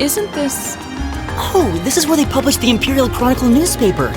Isn't this... Oh, this is where they publish the Imperial Chronicle newspaper.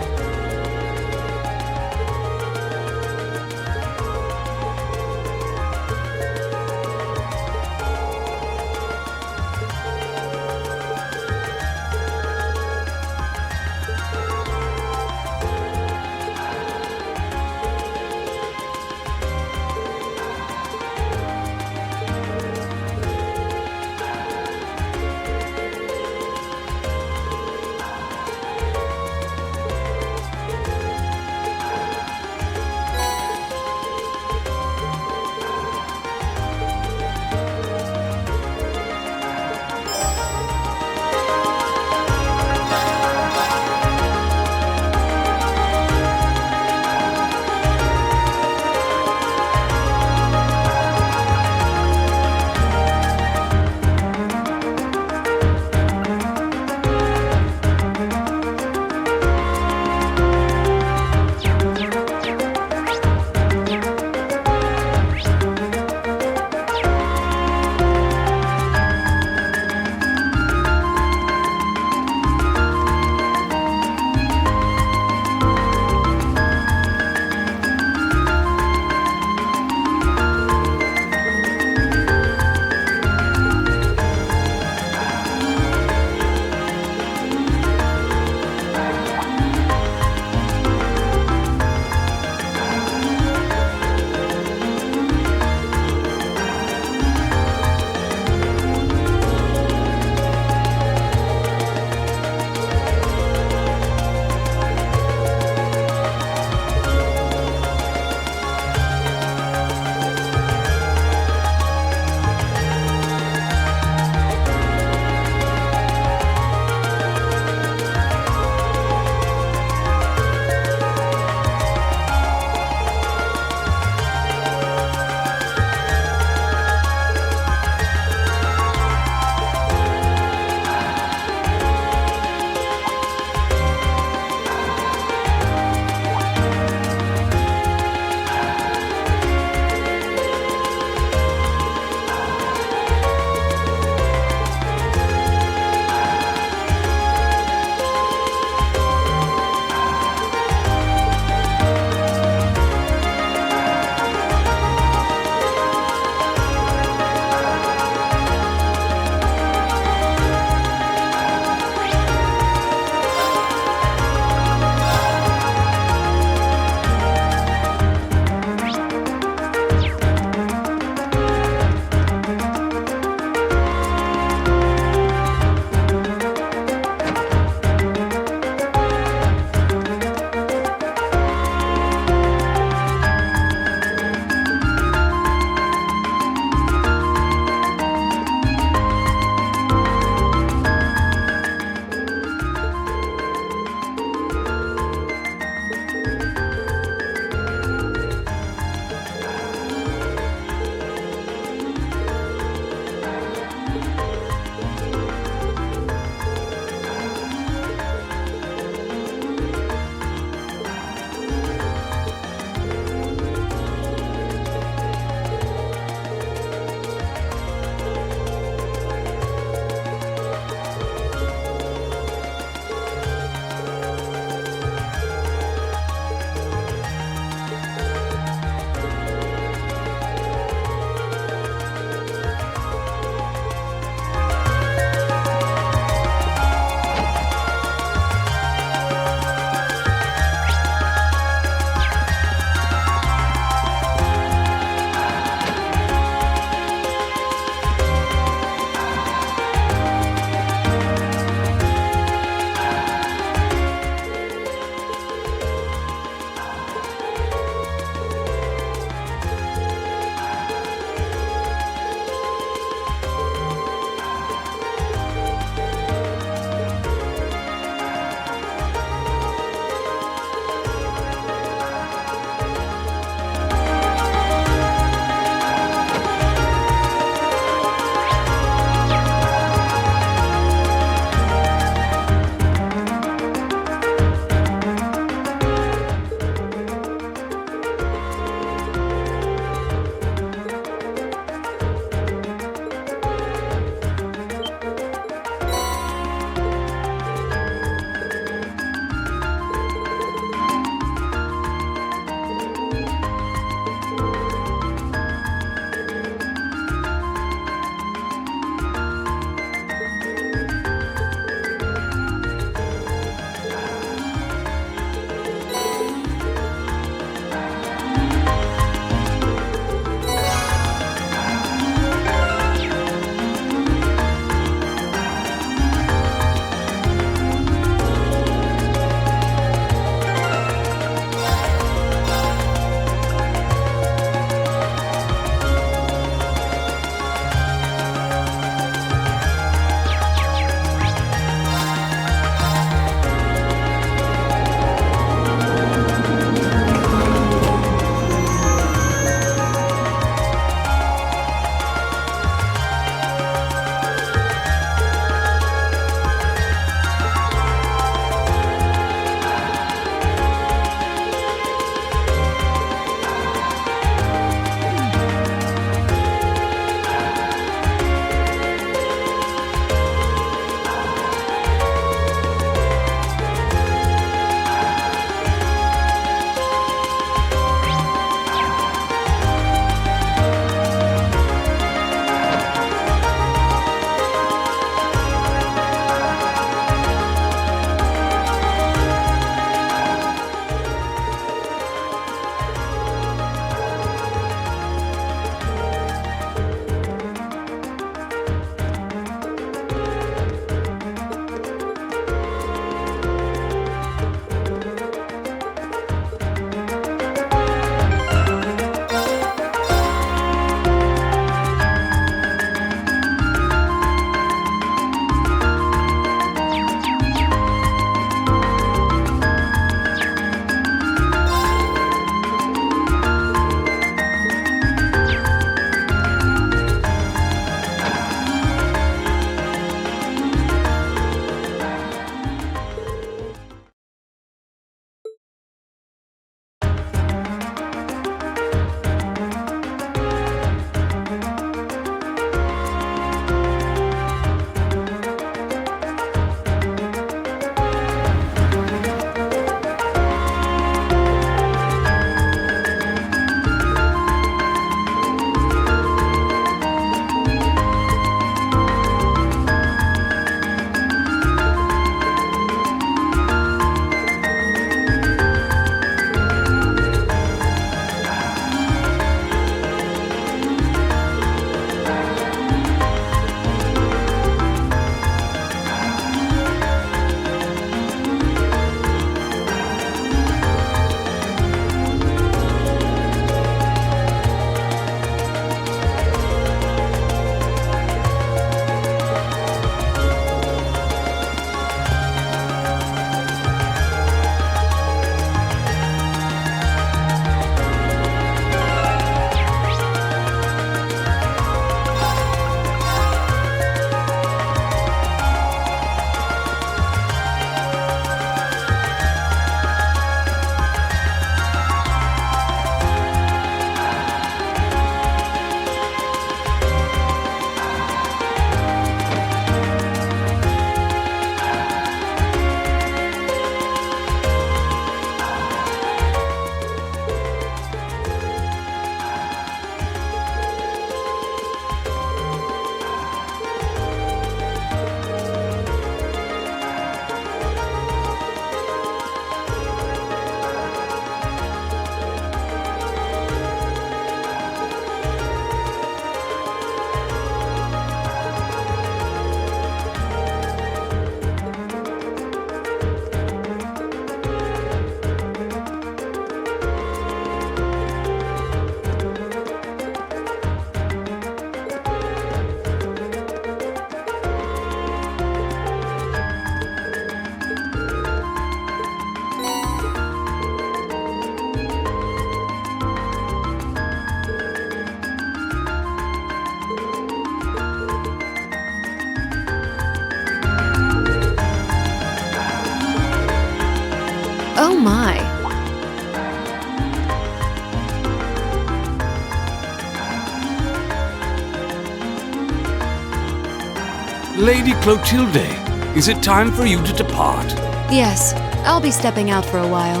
Lady Clotilde, is it time for you to depart? Yes, I'll be stepping out for a while.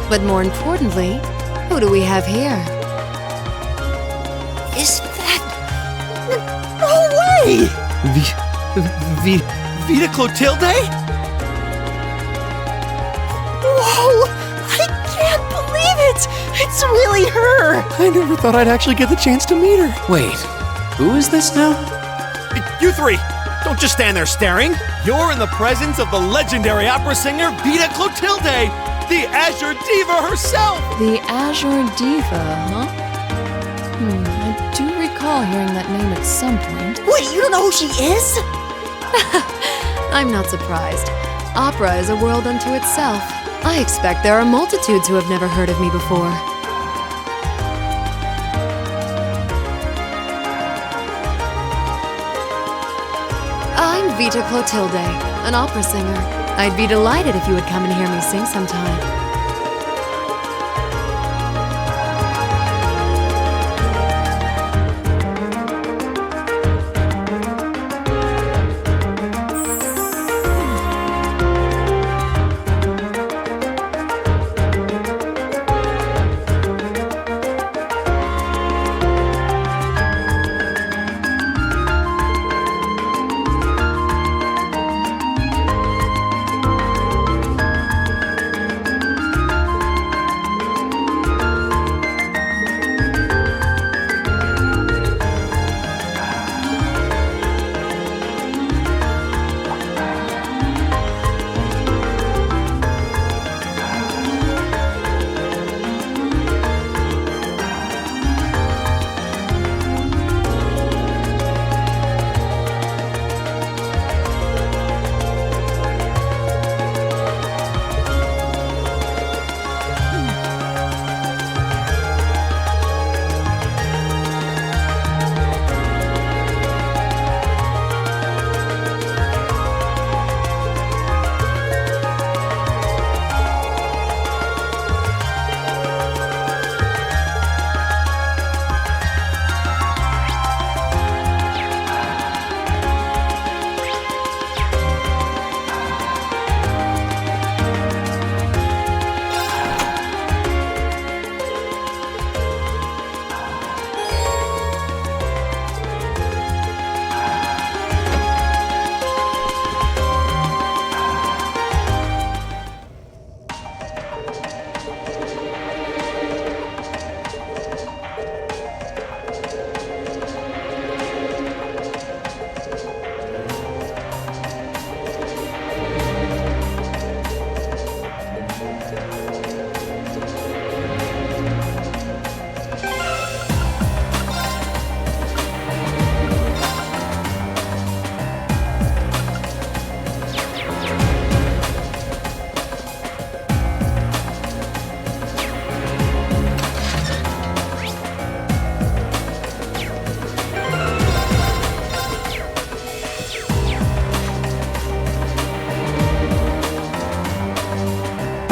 But more importantly, who do we have here? Is that... No way! Vita Clotilde? Whoa! I can't believe it! It's really her! I never thought I'd actually get the chance to meet her. Wait, who is this now? You three! Don't just stand there staring! You're in the presence of the legendary opera singer Vita Clotilde, the Azure Diva herself! The Azure Diva, huh? I do recall hearing that name at some point. Wait, you don't know who she is? I'm not surprised. Opera is a world unto itself. I expect there are multitudes who have never heard of me before. I'm Vita Clotilde, an opera singer. I'd be delighted if you would come and hear me sing sometime.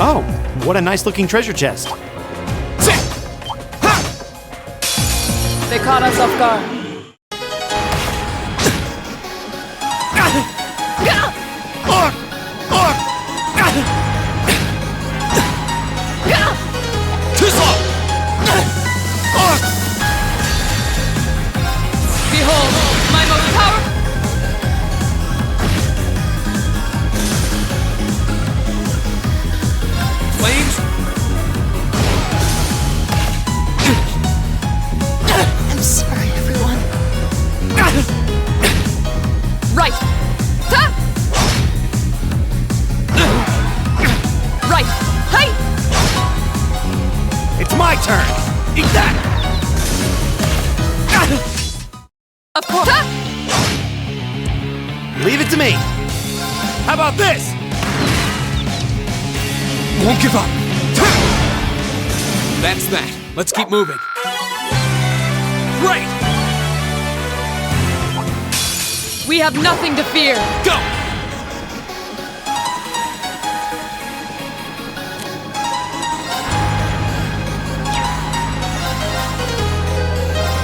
Oh, what a nice looking treasure chest. They caught us off guard. Behold, my most powerful... Flames? I'm sorry, everyone. Right! Ta! Right! Hey! It's my turn! Eat that! Of course! Ta! Leave it to me! How about this? Won't give up. That's that. Let's keep moving. Great! We have nothing to fear! Go!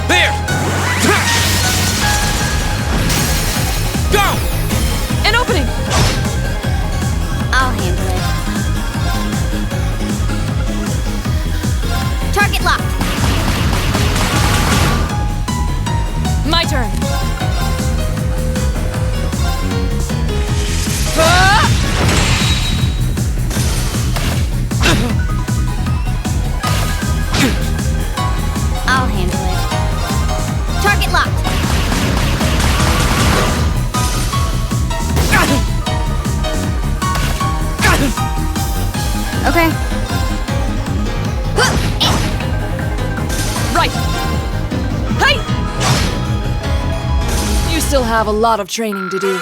There! Go! Target locked. My turn. I'll handle it. Target locked. Okay. Right. Hey! You still have a lot of training to do.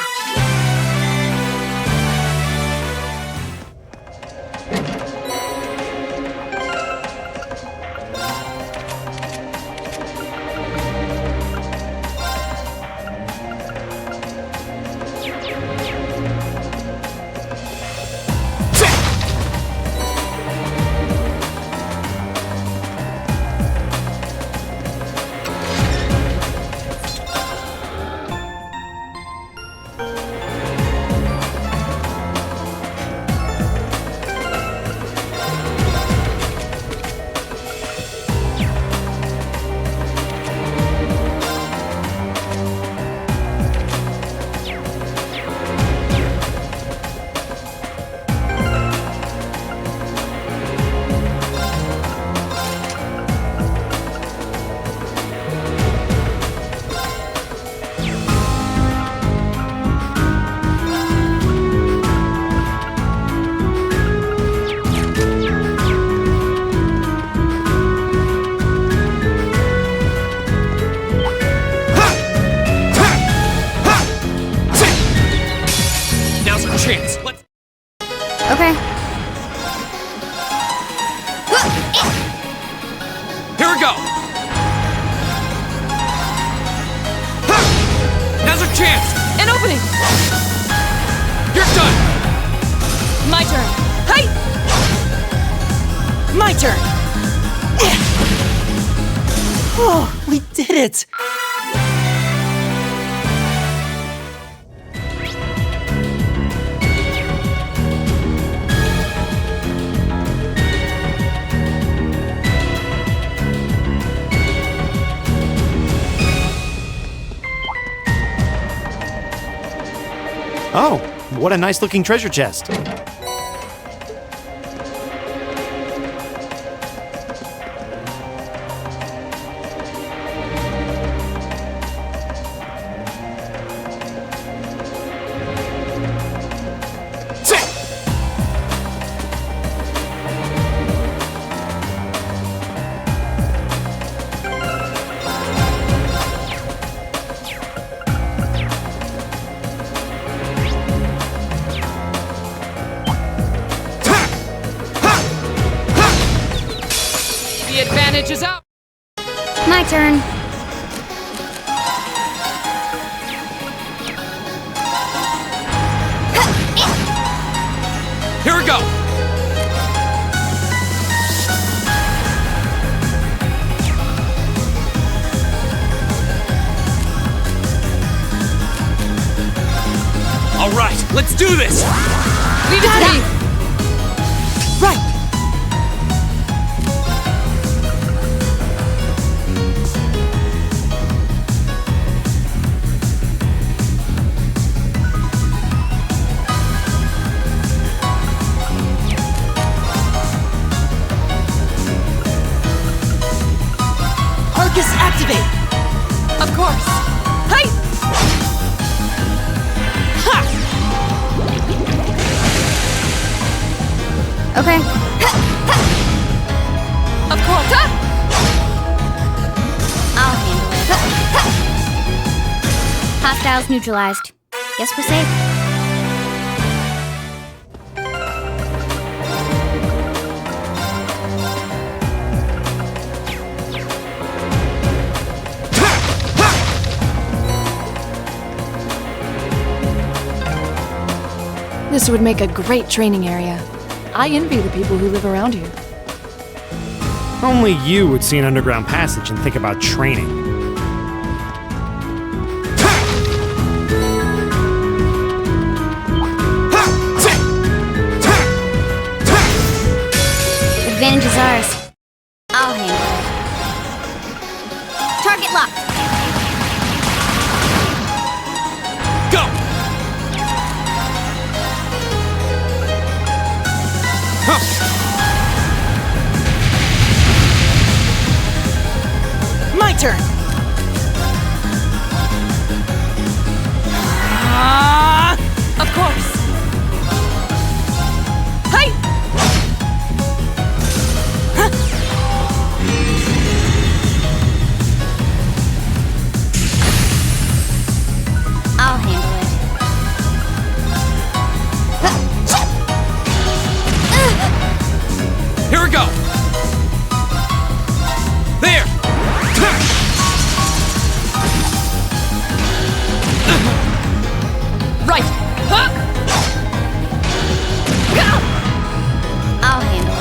Now's our chance. Let's. Okay. Here we go. Now's our chance. An opening. You're done. My turn. Hey! My turn. Oh, we did it. Oh, what a nice looking treasure chest. The advantage is out. My turn. Here we go. All right, let's do this. Leave it to me. Right. Arcus activate. Of course. Hey! Ha! Okay. Of course. Ha! I'll handle it. Hostiles neutralized. Guess we're safe. This would make a great training area. I envy the people who live around here. Only you would see an underground passage and think about training. Advantage is ours. I'll handle it. lock. Go! Huh. My turn. Of course. Hi! I'll handle it. Here we go! There! Right! Huh? I'll handle it.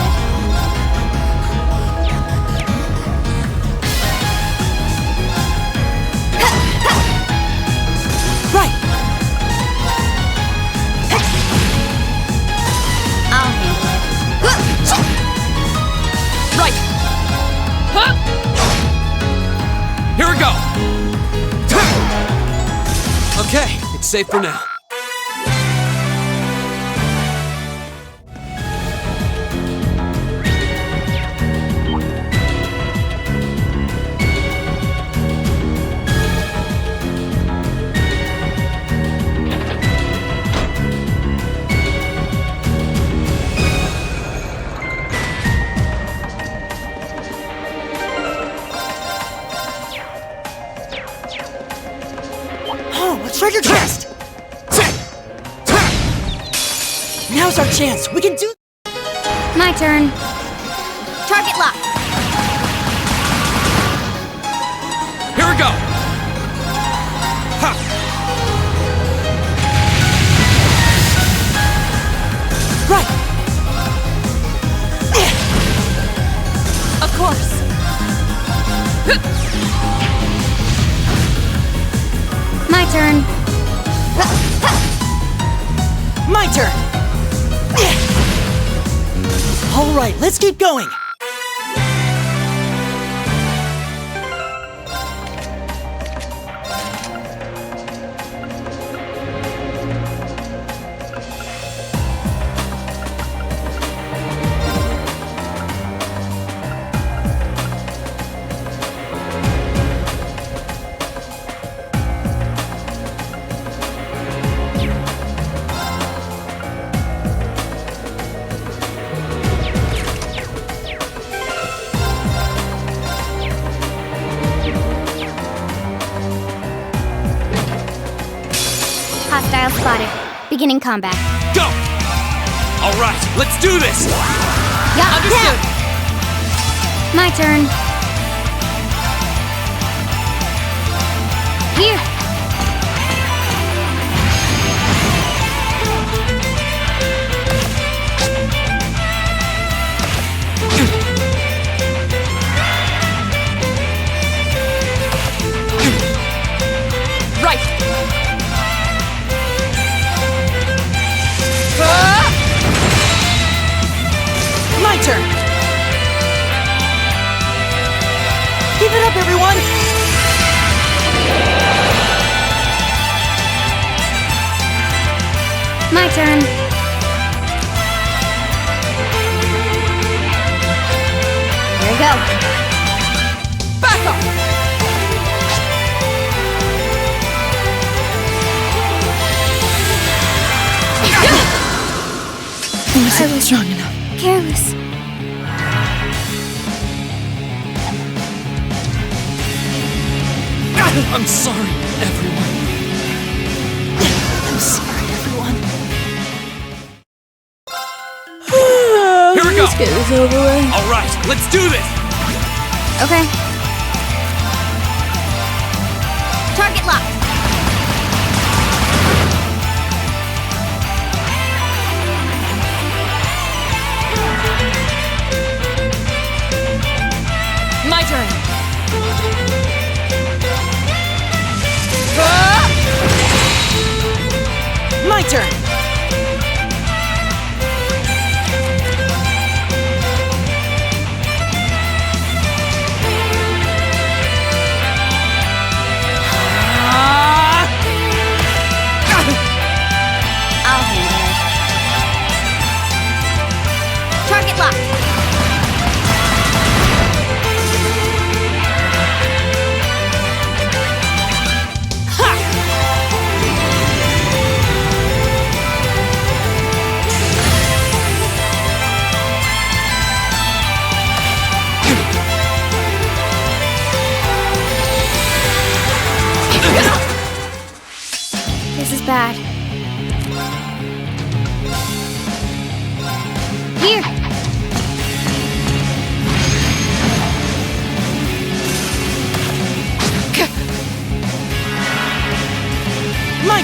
Right. I'll handle it. Right! Huh? Here we go! Okay, it's safe for now. Oh, a treasure chest. Now's our chance. We can do. My turn. Target lock. Here we go! Ha! Right. Of course. My turn. My turn. All right, let's keep going. Hostile spotted. Beginning combat. Go! All right, let's do this! Yeah. Understood. My turn. Here. Right! My turn. Give it up, everyone. My turn. Here we go. Back up! I was strong enough. Careless. I'm sorry, everyone. I'm sorry, everyone. Here we go! Let's get this over with. All right, let's do this! Okay. Target lock. My turn. My turn.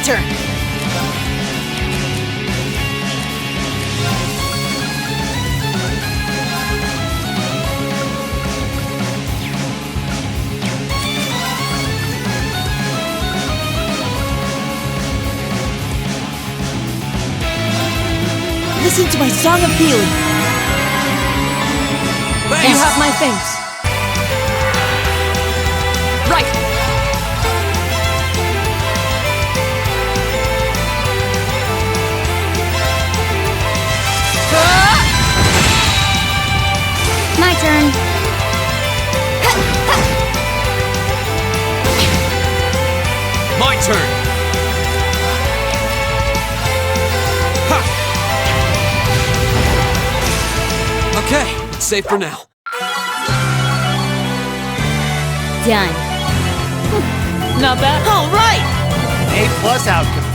turn. Listen to my song of healing. Thanks. You have my thanks. Right. My turn. My turn. Okay, it's safe for now. Done. Not bad. All right. A+ outcome.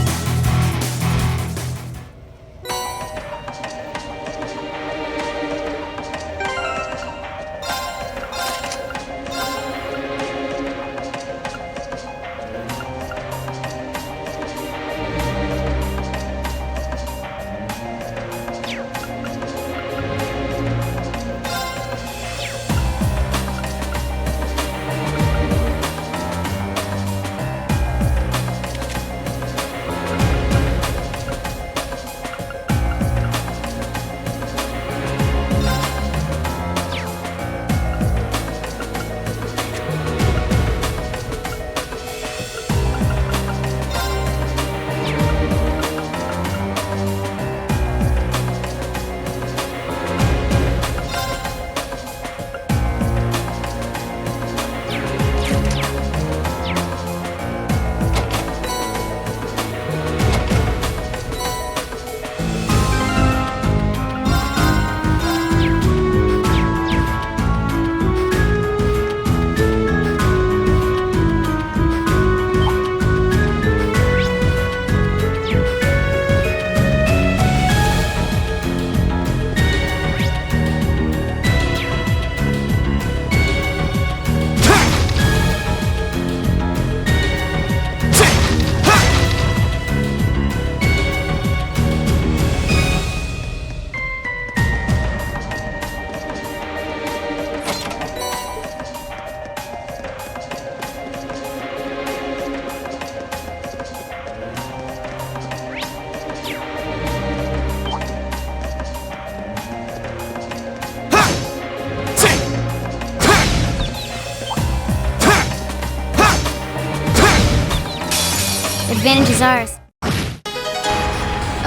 Advantage is ours.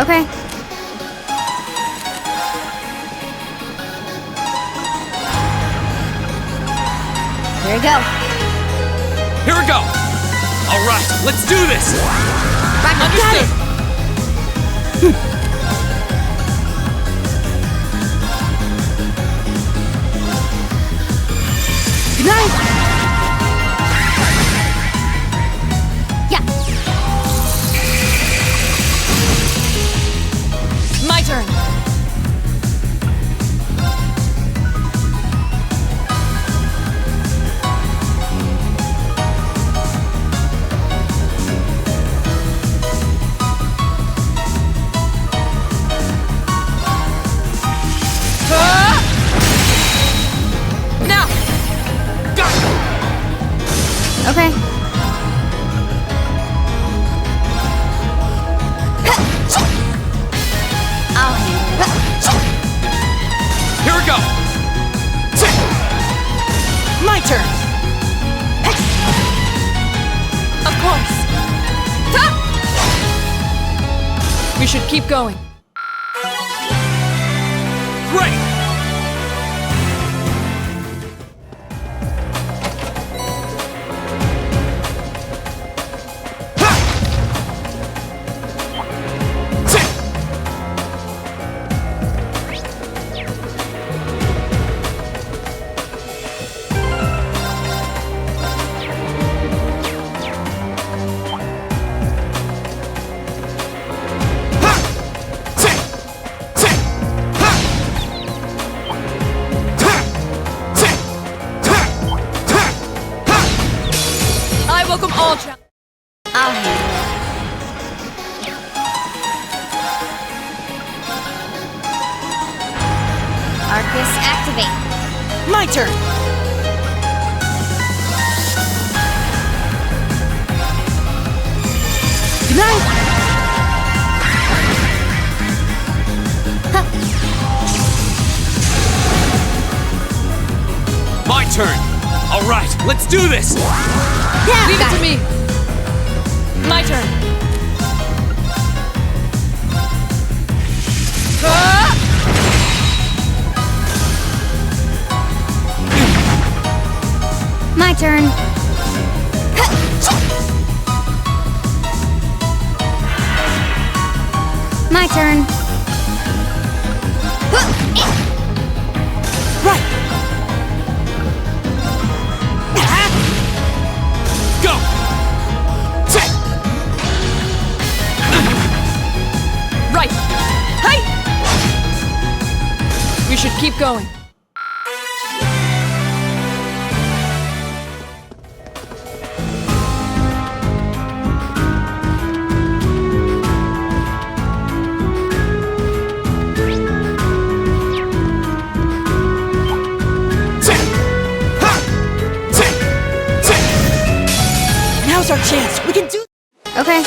Okay. Here we go. Here we go. All right, let's do this. Understood. Good night. Yeah. My turn. Now. Okay. I'll handle it. Here we go. My turn. Of course. We should keep going. Great. I welcome all challenges. I'll handle it. turn. Good night. My turn. All right, let's do this. Yeah, Leave it got to me. My turn. My turn. My turn. Right. Go. Right. Hey! We should keep going. Now's our chance. We can do. Okay.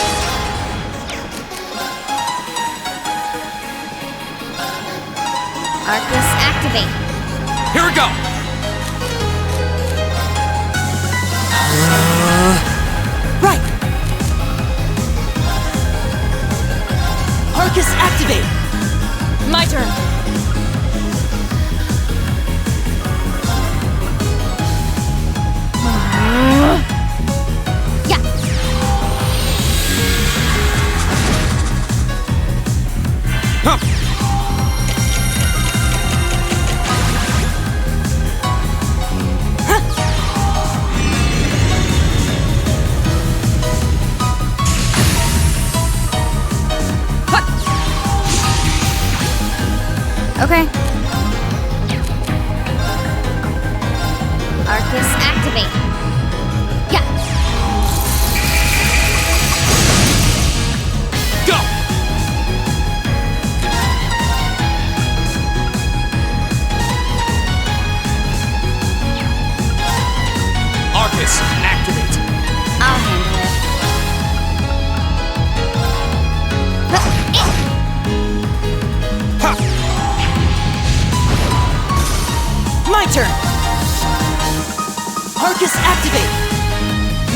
Arcus activate. Here we go. Right. Arcus activate. My turn. Yeah. Huh. Okay. Arcus activate. Yeah. Go. Arcus, activate. I'll handle it. Ha. My turn. Arcus activate.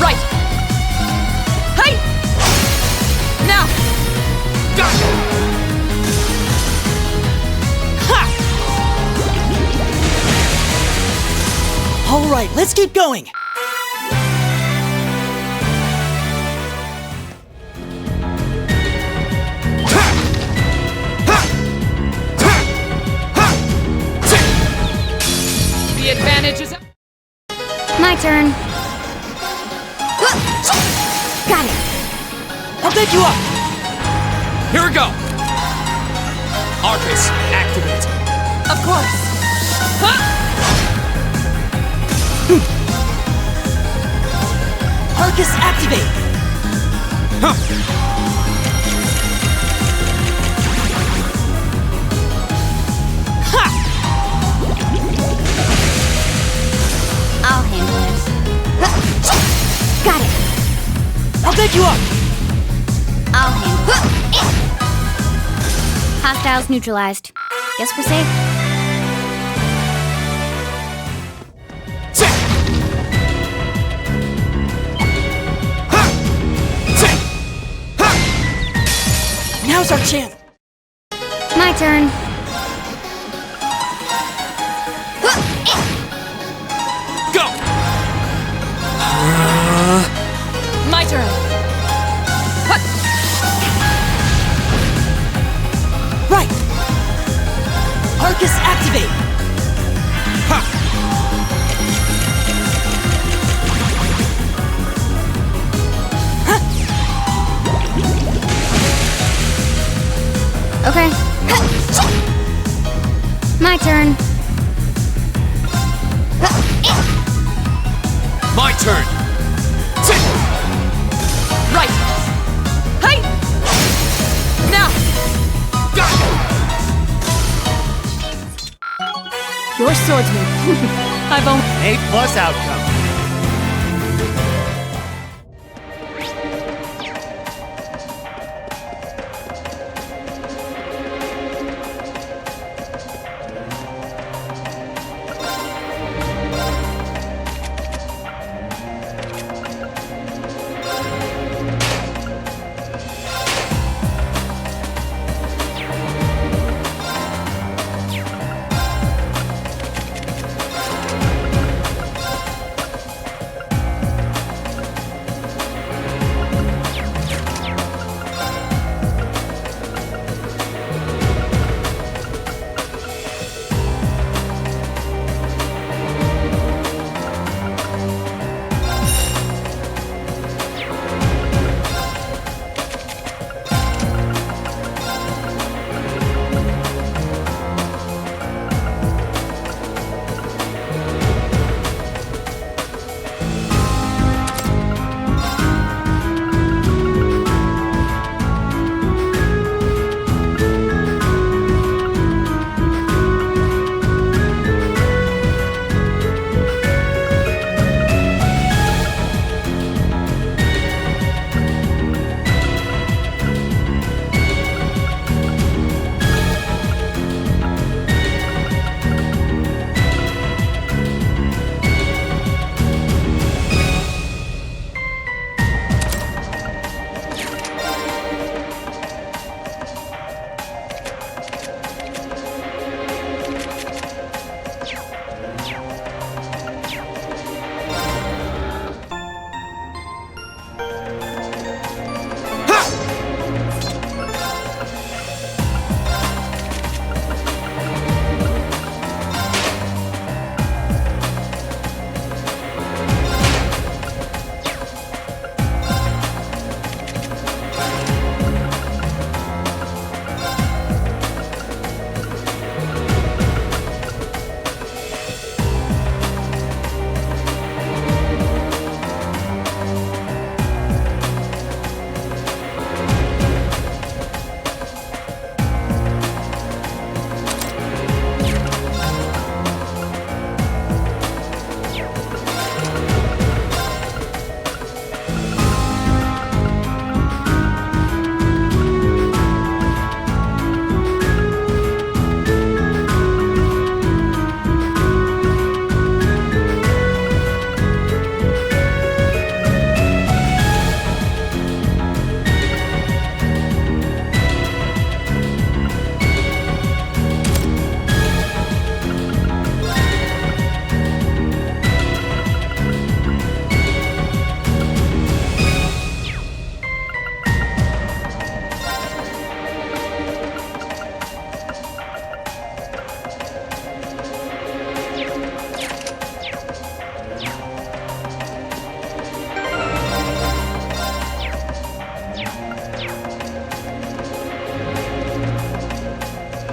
Right. Hey! Now! Go. Ha! All right, let's keep going. The advantage is... My turn. Got it. I'll pick you up. Here we go. Arcus, activate. Of course. Huh? Arcus activate. Ha! I'll handle it. Got it. I'll pick you up. I'll handle it. Hostiles neutralized. Guess we're safe. Now's our chance. My turn. Go. My turn. Huh. Right. Arcus activate. Ha. Okay. My turn. My turn. Right. Hey! Now! Go. Your swordsman. I've only... A+ outcome.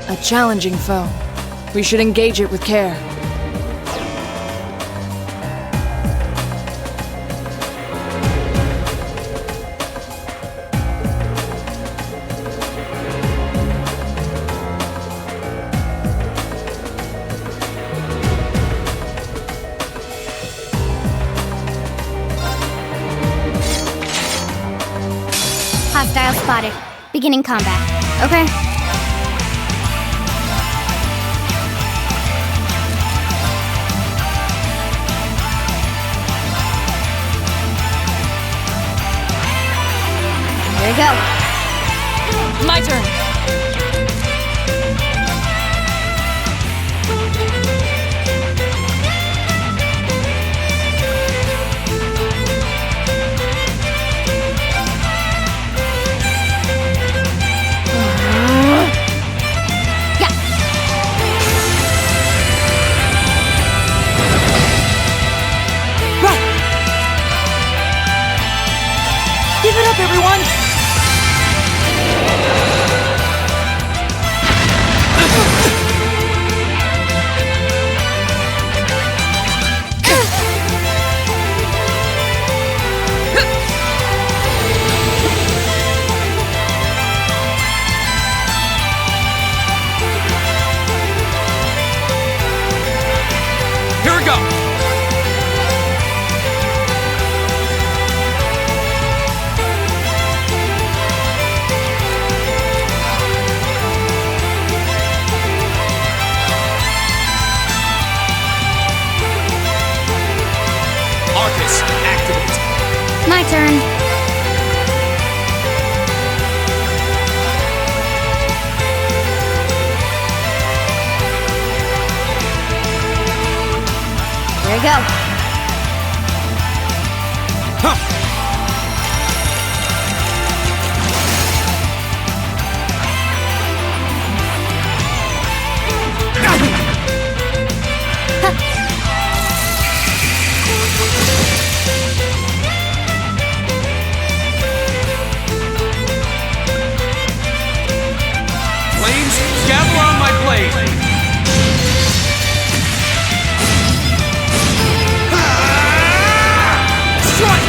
A challenging foe. We should engage it with care. Hostile spotted. Beginning combat. Okay. Here we go. My turn. Give it up, everyone! Here we go! My turn. There you go. Flames, gather on my blade. Strike!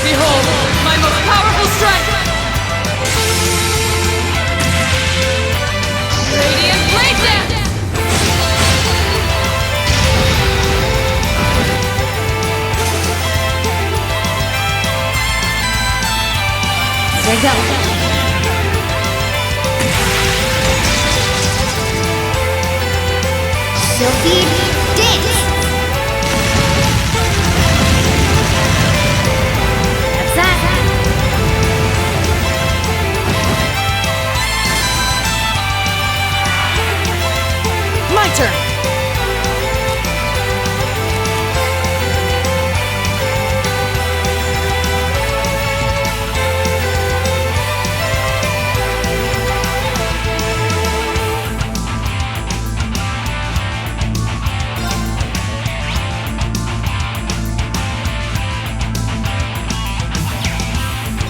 Behold, my most powerful strike! Radiant blade dance! There you go. Silky dance. That's that. My turn.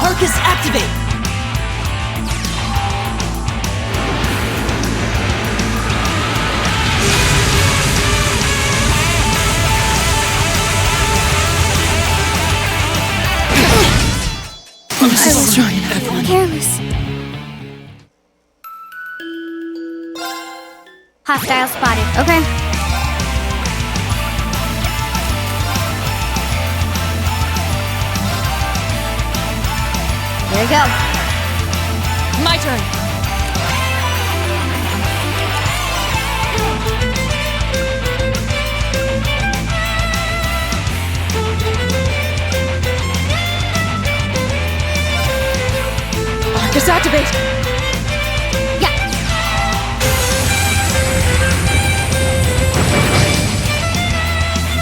Arcus activate! I'm so trying, everyone. Careless. Hostile spotted. Okay. There you go. My turn. Arcus activate! Yeah.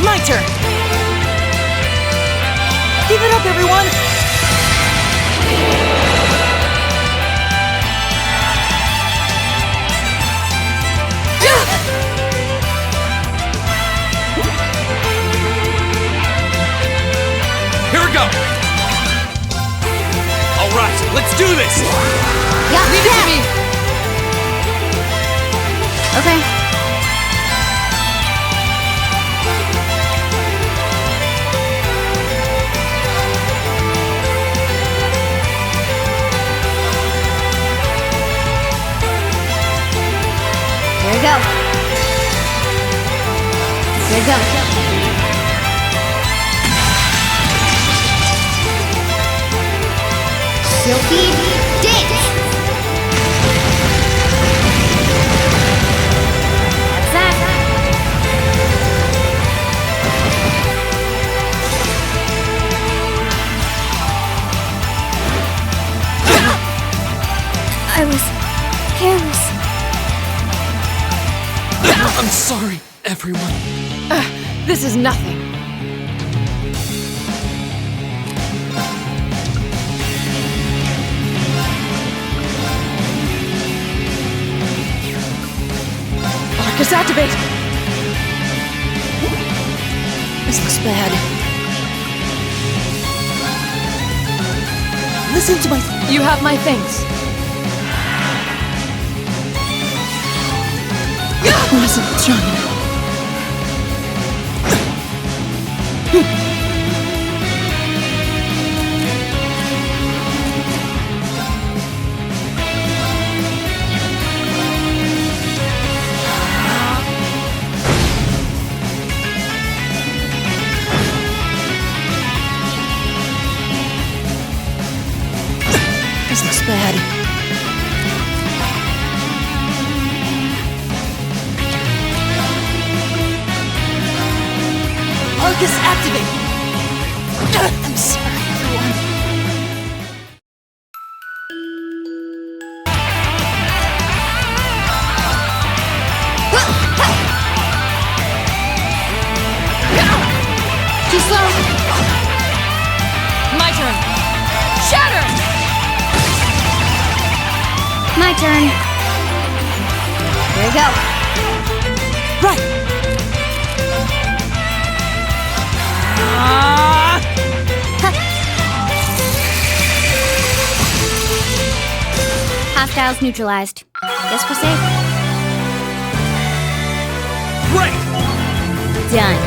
My turn! Give it up, everyone! Here we go! Alright, let's do this! Yeah. Leave it to me. Okay. There you go. There you go. Silky dance. That's that. I was careless. I'm sorry, everyone. This is nothing. Arcus activate! This looks bad. Listen to my... You have my things. wasn't trying. This looks bad. activate. I'm sorry, everyone. Too slow. My turn. Shatter! My turn. Here we go. Right. Hostiles neutralized. Guess we're safe. Great! Done.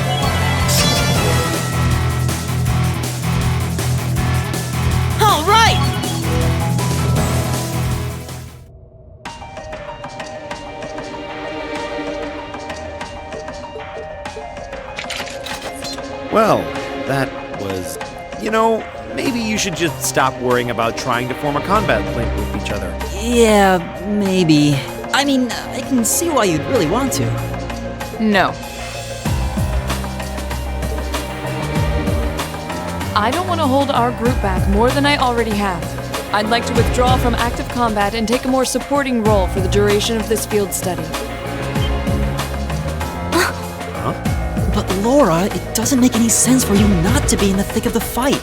All right. Well, that was... maybe you should just stop worrying about trying to form a combat link with each other. Yeah, maybe. I mean, I can see why you'd really want to. No. I don't want to hold our group back more than I already have. I'd like to withdraw from active combat and take a more supporting role for the duration of this field study. But Laura, it doesn't make any sense for you not to be in the thick of the fight.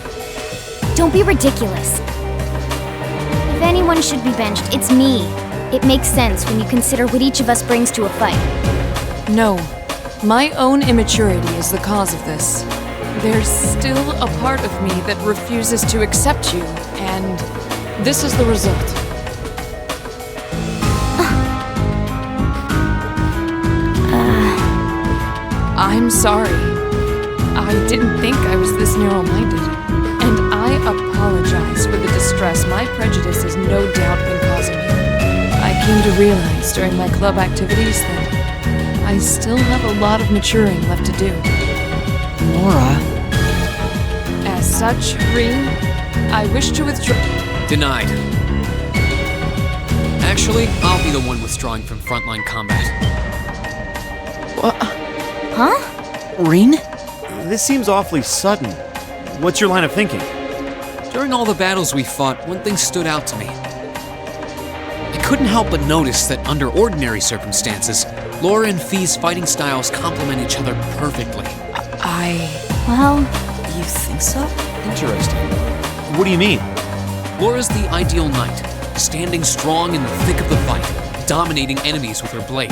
Don't be ridiculous. If anyone should be benched, it's me. It makes sense when you consider what each of us brings to a fight. No. My own immaturity is the cause of this. There's still a part of me that refuses to accept you, and this is the result. I'm sorry. I didn't think I was this narrow-minded. And I apologize for the distress my prejudice has no doubt been causing you. I came to realize during my club activities that I still have a lot of maturing left to do. Laura. As such, Reem, I wish to withdraw. Denied. Actually, I'll be the one withdrawing from frontline combat. Huh? Reen? This seems awfully sudden. What's your line of thinking? During all the battles we fought, one thing stood out to me. I couldn't help but notice that under ordinary circumstances, Laura and Fee's fighting styles complement each other perfectly. Well, You think so? Interesting. What do you mean? Laura's the ideal knight, standing strong in the thick of the fight, dominating enemies with her blade.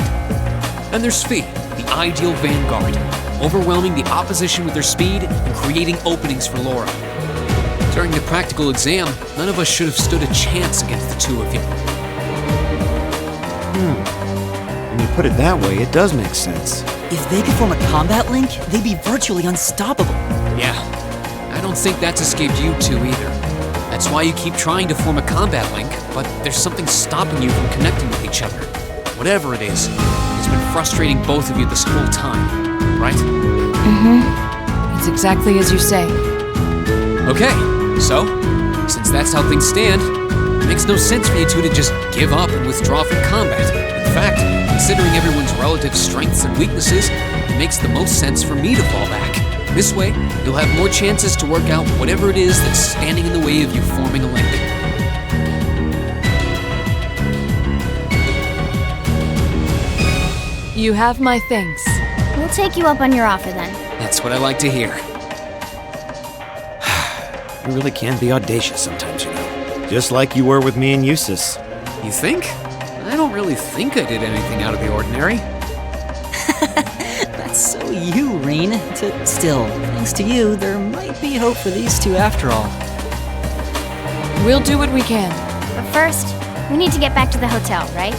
Then there's Fee, the ideal vanguard, overwhelming the opposition with her speed and creating openings for Laura. During the practical exam, none of us should have stood a chance against the two of you. When you put it that way, it does make sense. If they could form a combat link, they'd be virtually unstoppable. Yeah, I don't think that's escaped you two either. That's why you keep trying to form a combat link, but there's something stopping you from connecting with each other. Whatever it is, it's been frustrating both of you this whole time, right? It's exactly as you say. Okay, so, since that's how things stand, it makes no sense for you two to just give up and withdraw from combat. In fact, considering everyone's relative strengths and weaknesses, it makes the most sense for me to fall back. This way, you'll have more chances to work out whatever it is that's standing in the way of you forming a link. You have my thanks. we'll take you up on your offer then. That's what I like to hear. You really can be audacious sometimes, Just like you were with me and Eustace. You think? I don't really think I did anything out of the ordinary. That's so you, Reen. Still, thanks to you, there might be hope for these two after all. We'll do what we can. But first, we need to get back to the hotel, right?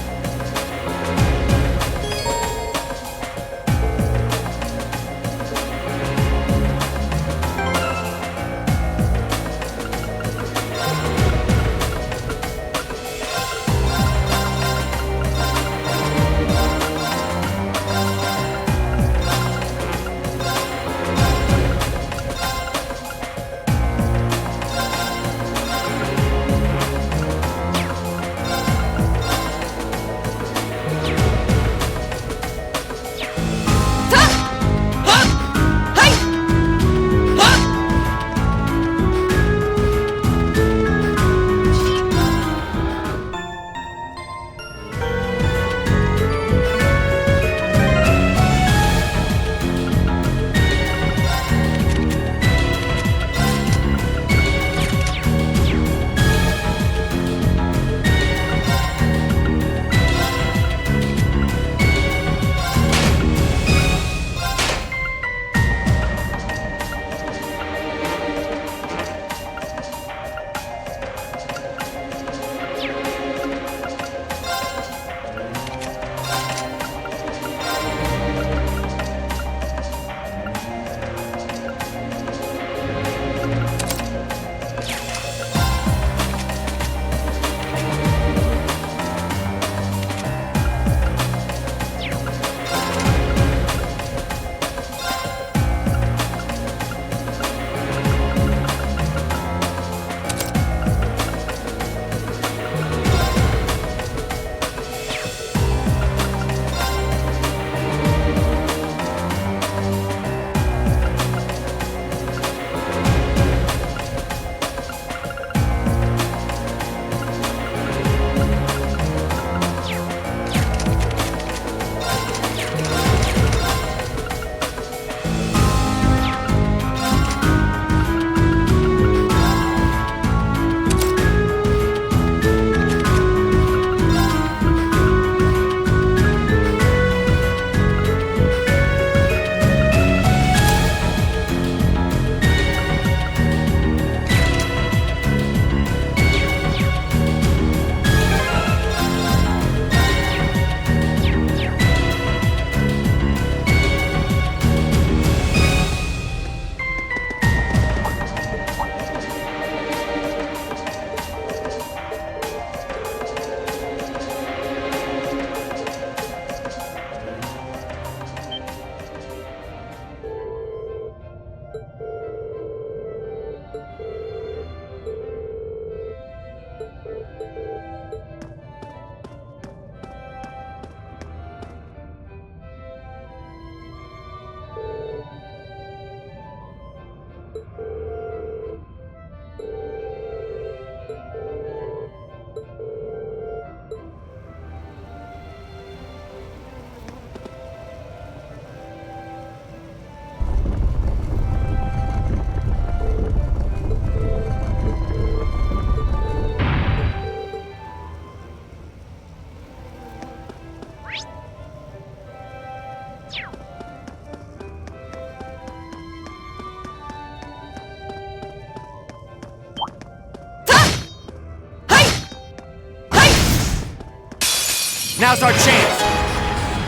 Now's our chance.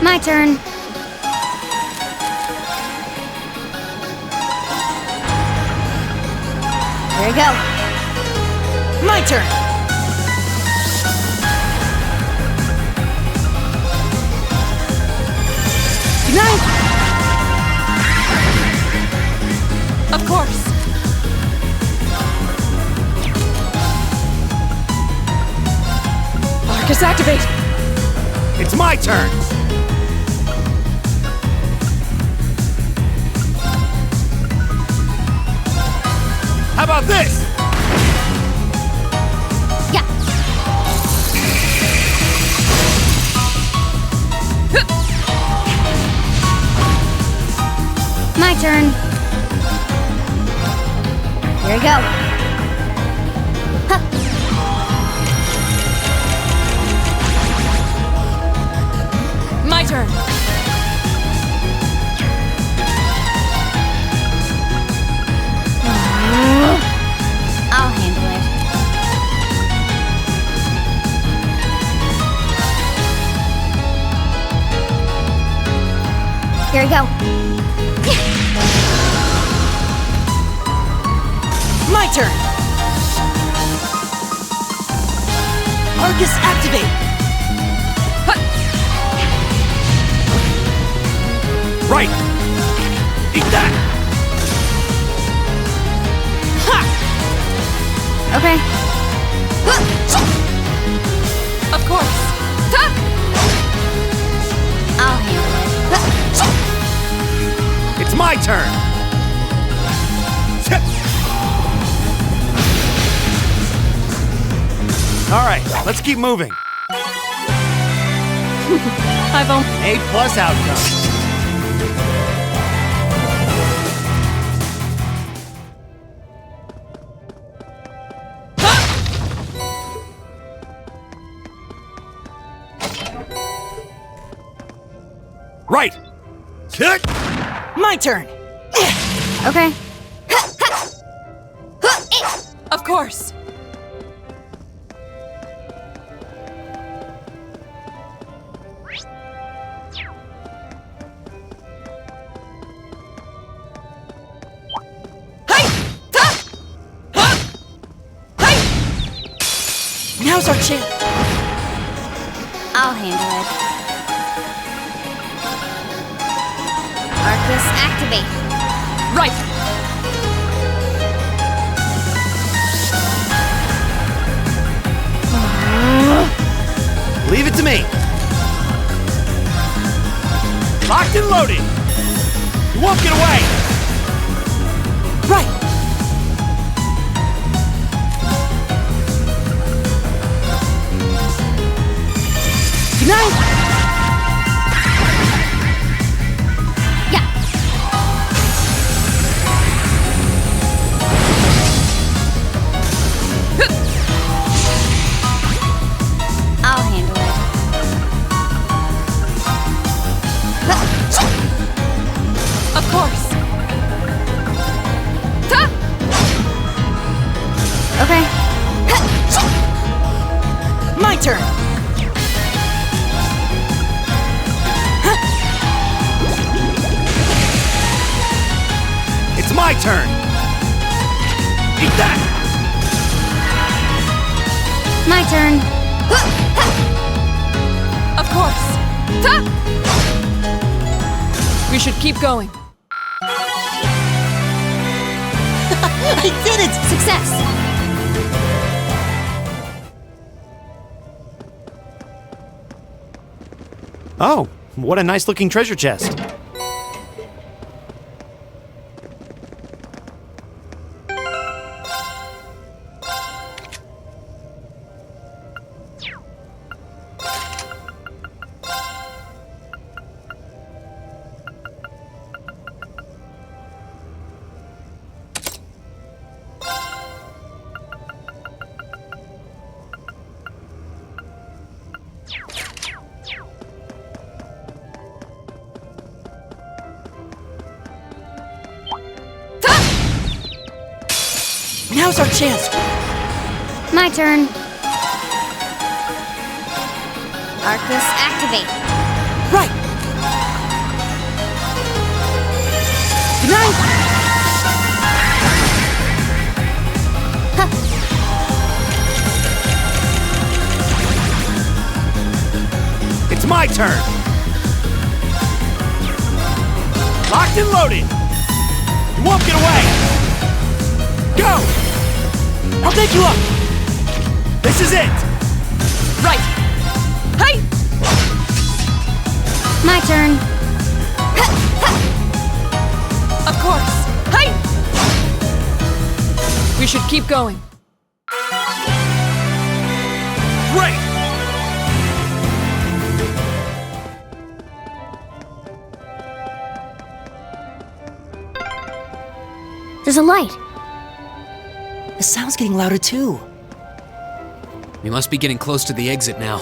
My turn. Here we go. My turn. Good night. Of course. Arcus, activate! It's my turn. How about this? Yeah. My turn. Here we go. Huh. My turn. I'll handle it. Here we go. My turn. Arcus, activate. Right. Eat that. Ha! Okay. Of course. Ta! I'll handle it. It's my turn. All right, let's keep moving. I've only... A+ outcome. Right. Sit. My turn. Okay. Of course. Now's our chance. I'll handle it. Arcus, activate. Right. Leave it to me. Locked and loaded. You won't get away. Right. Good night. Yeah. I'll handle it. Of course. Ta! Okay. My turn. It's my turn. Eat that. My turn. Of course. Ta! We should keep going. I did it. Success. Oh, what a nice looking treasure chest. Now's our chance. My turn. Arcus, activate. Right. Good night. It's my turn. Locked and loaded. You won't get away. Go. I'll take you up. This is it. Right! Hey! My turn. Of course! Hey! We should keep going. Great. There's a light. The sound's getting louder too. We must be getting close to the exit now.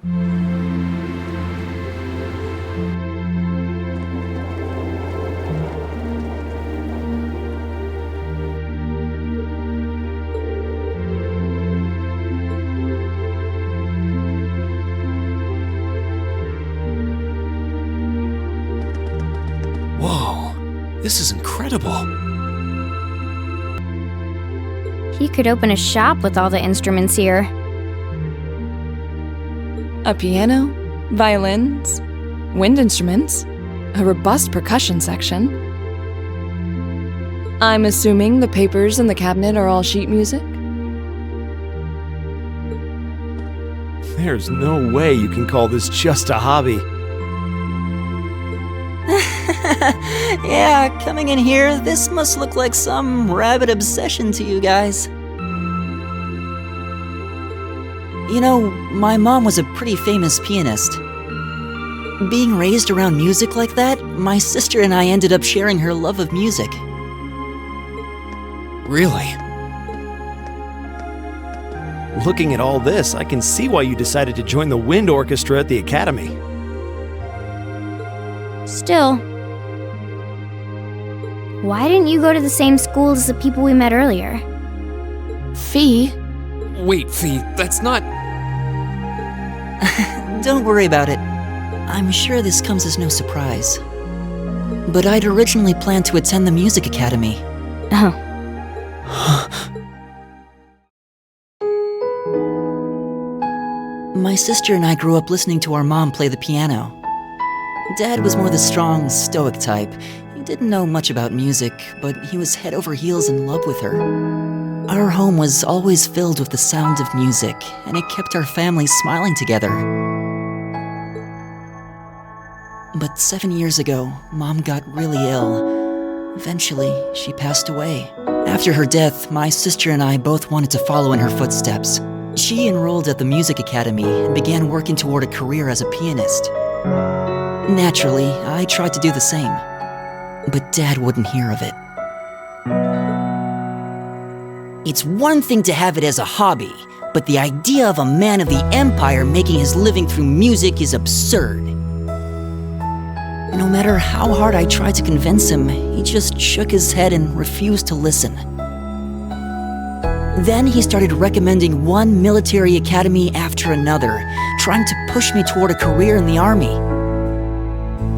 Whoa, this is incredible. He could open a shop with all the instruments here. A piano, violins, wind instruments, a robust percussion section. I'm assuming the papers in the cabinet are all sheet music? There's no way you can call this just a hobby. Yeah, coming in here, this must look like some rabid obsession to you guys. You know, my mom was a pretty famous pianist. Being raised around music like that, my sister and I ended up sharing her love of music. Really? Looking at all this, I can see why you decided to join the wind orchestra at the academy. Still, why didn't you go to the same school as the people we met earlier? Fee? Wait, Fee, that's not... Don't worry about it. I'm sure this comes as no surprise. But I'd originally planned to attend the music academy. Oh. My sister and I grew up listening to our mom play the piano. Dad was more the strong, stoic type. He didn't know much about music, but he was head over heels in love with her. Our home was always filled with the sound of music, and it kept our family smiling together. But 7 years ago, Mom got really ill. Eventually, she passed away. After her death, my sister and I both wanted to follow in her footsteps. She enrolled at the music academy and began working toward a career as a pianist. Naturally, I tried to do the same, but Dad wouldn't hear of it. It's one thing to have it as a hobby, but the idea of a man of the Empire making his living through music is absurd. No matter how hard I tried to convince him, he just shook his head and refused to listen. Then he started recommending one military academy after another, trying to push me toward a career in the army.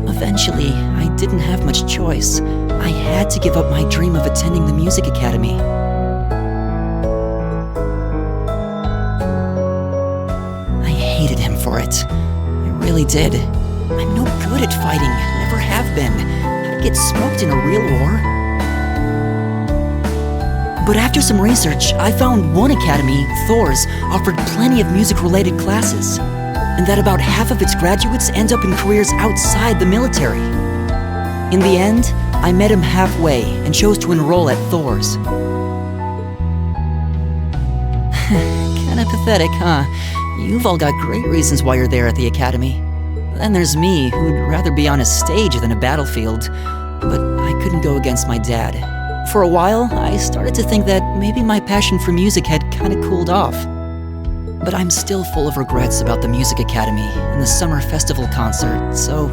Eventually, I didn't have much choice. I had to give up my dream of attending the music academy. I hated him for it. I really did. I'm no good at fighting, never have been. I'd get smoked in a real war. But after some research, I found one academy, Thor's, offered plenty of music-related classes, and that about half of its graduates end up in careers outside the military. In the end, I met him halfway and chose to enroll at Thor's. Kinda pathetic, huh? You've all got great reasons why you're there at the academy. Then there's me, who'd rather be on a stage than a battlefield, but I couldn't go against my dad. For a while, I started to think that maybe my passion for music had kinda cooled off. But I'm still full of regrets about the music academy and the summer festival concert, so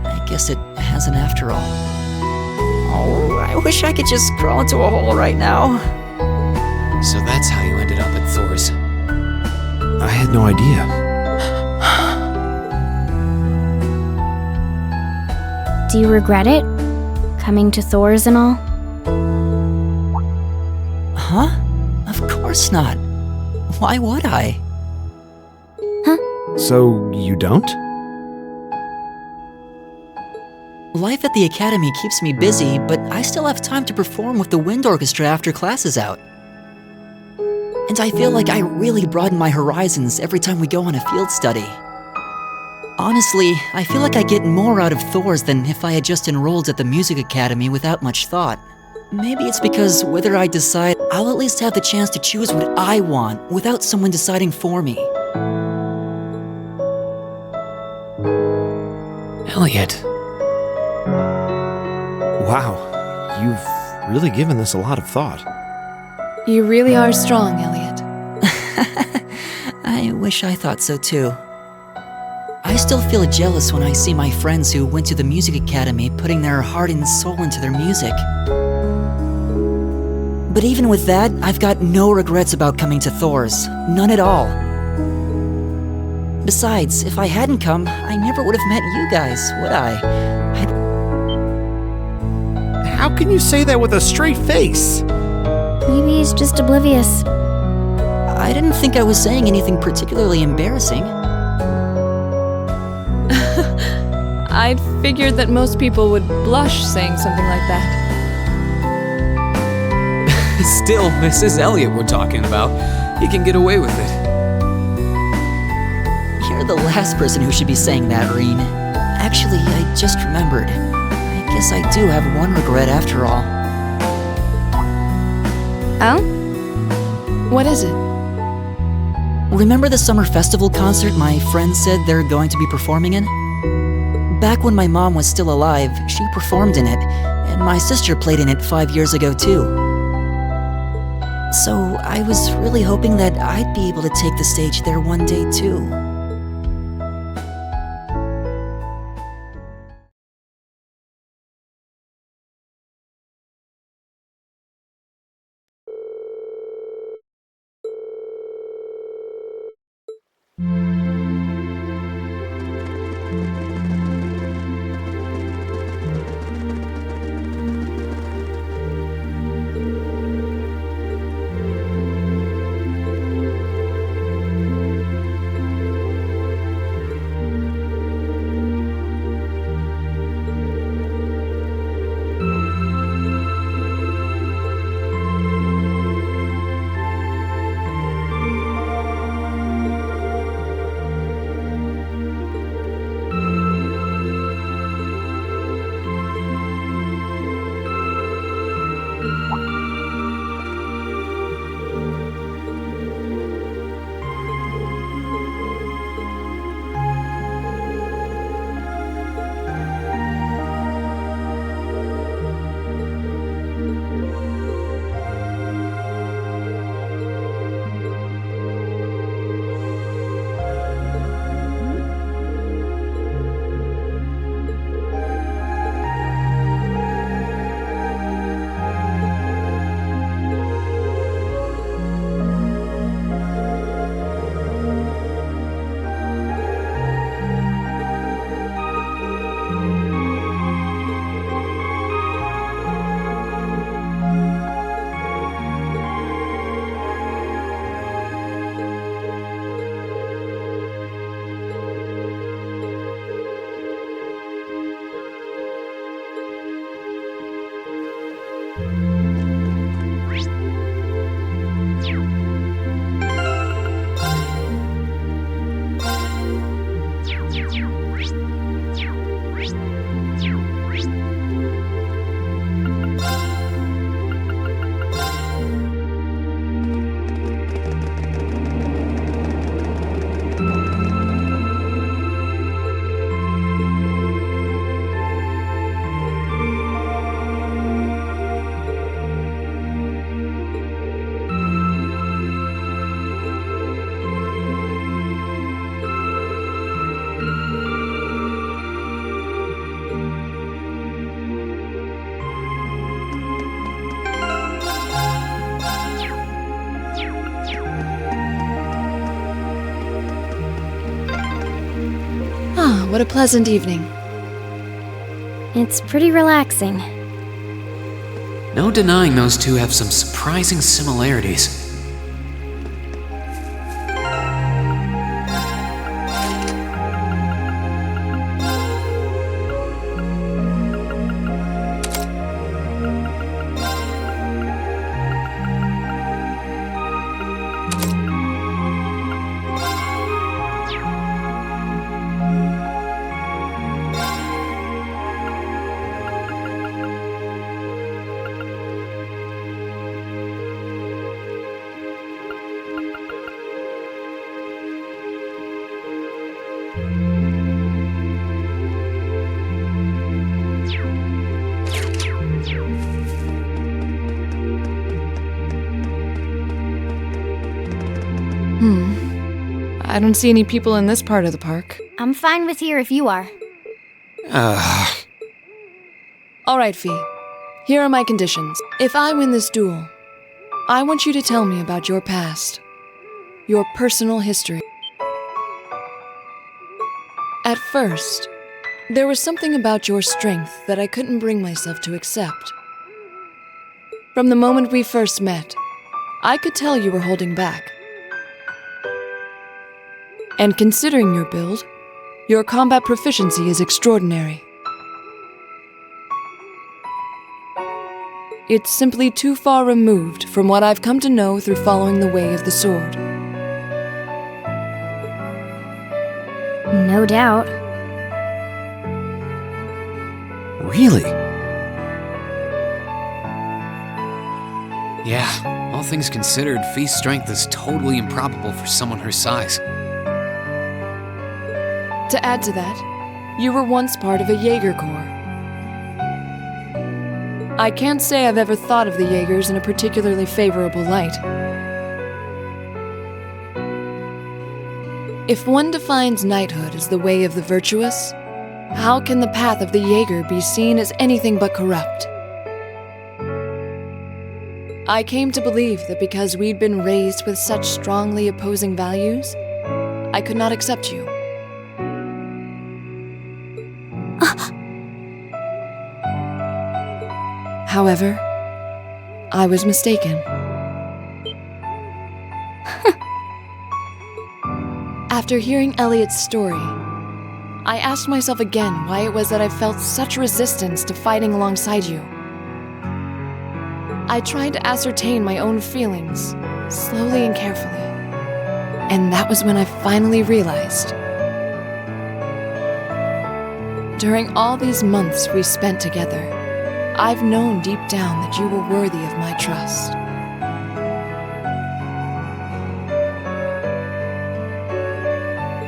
I guess it hasn't after all. Oh, I wish I could just crawl into a hole right now. So that's how you ended up at Thor's. I had no idea. Do you regret it? Coming to Thor's and all? Huh? Of course not. Why would I? So, you don't? Life at the academy keeps me busy, but I still have time to perform with the wind orchestra after class is out. And I feel like I really broaden my horizons every time we go on a field study. Honestly, I feel like I get more out of Thor's than if I had just enrolled at the music academy without much thought. Maybe it's because whether I decide, I'll at least have the chance to choose what I want without someone deciding for me. Elliot. Wow, you've really given this a lot of thought. You really are strong, Elliot. I wish I thought so too. still feel jealous when I see my friends who went to the music academy putting their heart and soul into their music. But even with that, I've got no regrets about coming to Thor's. None at all. Besides, if I hadn't come, I never would have met you guys, would I? How can you say that with a straight face? Maybe he's just oblivious. I didn't think I was saying anything particularly embarrassing. I'd figured that most people would blush saying something like that. Still, Mrs. Elliot we're talking about. He can get away with it. You're the last person who should be saying that, Reen. Actually, I just remembered. I guess I do have one regret after all. Oh? What is it? Remember the summer festival concert my friends said they're going to be performing in? Back when my mom was still alive, she performed in it, and my sister played in it 5 years ago too. So I was really hoping that I'd be able to take the stage there one day too. What a pleasant evening. It's pretty relaxing. No denying those two have some surprising similarities. I don't see any people in this part of the park. I'm fine with here if you are. All right, Fee. Here are my conditions. If I win this duel, I want you to tell me about your past. Your personal history. At first, there was something about your strength that I couldn't bring myself to accept. From the moment we first met, I could tell you were holding back. And considering your build, your combat proficiency is extraordinary. It's simply too far removed from what I've come to know through following the way of the sword. No doubt. Really? Yeah, all things considered, Fee's strength is totally improbable for someone her size. To add to that, you were once part of a Jaeger Corps. I can't say I've ever thought of the Jaegers in a particularly favorable light. If one defines knighthood as the way of the virtuous, how can the path of the Jaeger be seen as anything but corrupt? I came to believe that because we'd been raised with such strongly opposing values, I could not accept you. However, I was mistaken. After hearing Elliot's story, I asked myself again why it was that I felt such resistance to fighting alongside you. I tried to ascertain my own feelings, slowly and carefully. And that was when I finally realized. During all these months we spent together, I've known deep down that you were worthy of my trust.